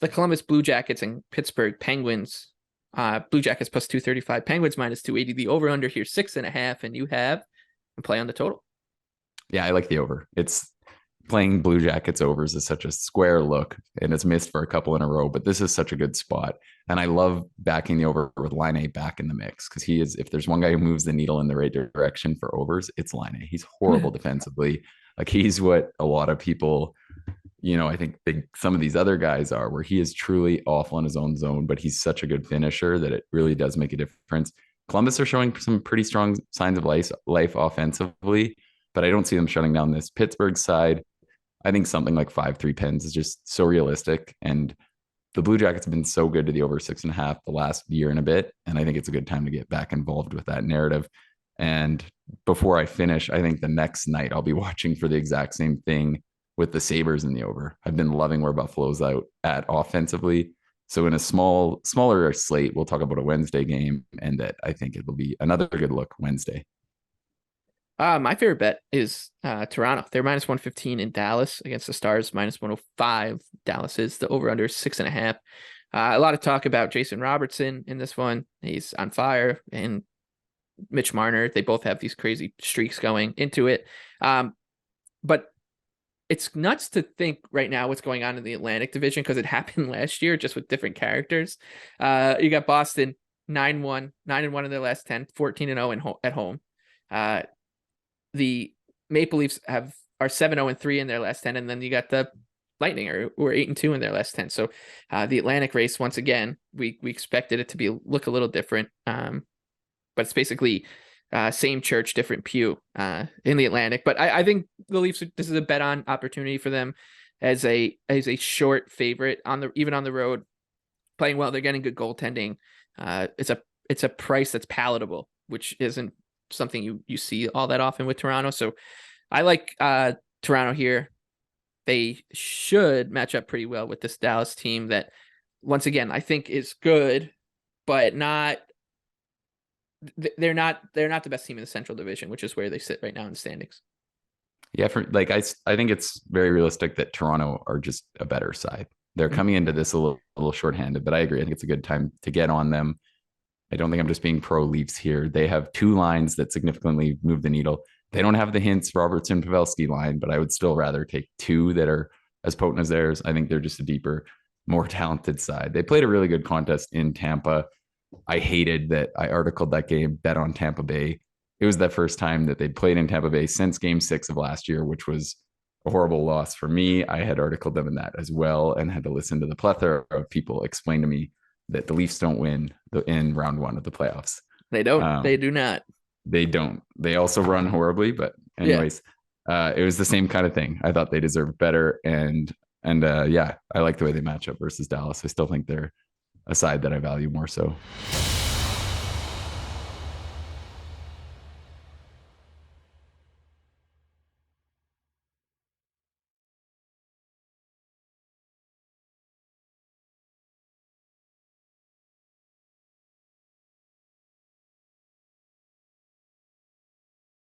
the Columbus Blue Jackets and Pittsburgh Penguins. Blue Jackets plus 235, Penguins minus 280. The over under here 6.5, and you have a play on the total. Yeah, I like the over. It's playing Blue Jackets overs is such a square look, and it's missed for a couple in a row, but this is such a good spot. And I love backing the over with Line back in the mix because he is, if there's one guy who moves the needle in the right direction for overs, it's Line. He's horrible defensively. Like he's what a lot of people, I think some of these other guys are, where he is truly awful in his own zone, but he's such a good finisher that it really does make a difference. Columbus are showing some pretty strong signs of life offensively, but I don't see them shutting down this Pittsburgh side. I think something like 5-3 Pens is just so realistic. And the Blue Jackets have been so good to the over 6.5 the last year and a bit. And I think it's a good time to get back involved with that narrative. And before I finish, I think the next night I'll be watching for the exact same thing with the Sabres in the over. I've been loving where Buffalo's out at offensively. So in a smaller slate, we'll talk about a Wednesday game, and that I think it will be another good look Wednesday. My favorite bet is Toronto. They're minus 115 in Dallas against the Stars, minus 105. Dallas is the over under 6.5. A lot of talk about Jason Robertson in this one. He's on fire, and Mitch Marner. They both have these crazy streaks going into it. But it's nuts to think right now what's going on in the Atlantic Division, because it happened last year just with different characters. You got Boston 9-1 in their last 10, 14-0 at home. The Maple Leafs are 7-0-3 in their last 10, and then you got the Lightning who are 8-2 in their last 10. So the Atlantic race, once again, we expected it to look a little different, but it's basically same church, different pew in the Atlantic. But I think the Leafs, this is a bet on opportunity for them as a short favorite even on the road, playing well. They're getting good goaltending. It's a price that's palatable, which isn't something you see all that often with Toronto. So I like Toronto here. They should match up pretty well with this Dallas team that, once again, I think is good, but they're not the best team in the Central Division, which is where they sit right now in the standings. Yeah, I think it's very realistic that Toronto are just a better side. They're coming into this a little shorthanded, but I agree. I think it's a good time to get on them. I don't think I'm just being pro Leafs here. They have two lines that significantly move the needle. They don't have the Hintz, Robertson, Pavelski line, but I would still rather take two that are as potent as theirs. I think they're just a deeper, more talented side. They played a really good contest in Tampa. I hated that I articled that game, bet on Tampa Bay. It was the first time that they'd played in Tampa Bay since game 6 of last year, which was a horrible loss for me. I had articled them in that as well and had to listen to the plethora of people explain to me that the Leafs don't win in round 1 of the playoffs. They don't. They do not. They don't. They also run horribly, but anyways, it was the same kind of thing. I thought they deserved better, and I like the way they match up versus Dallas. I still think they're a side that I value more so.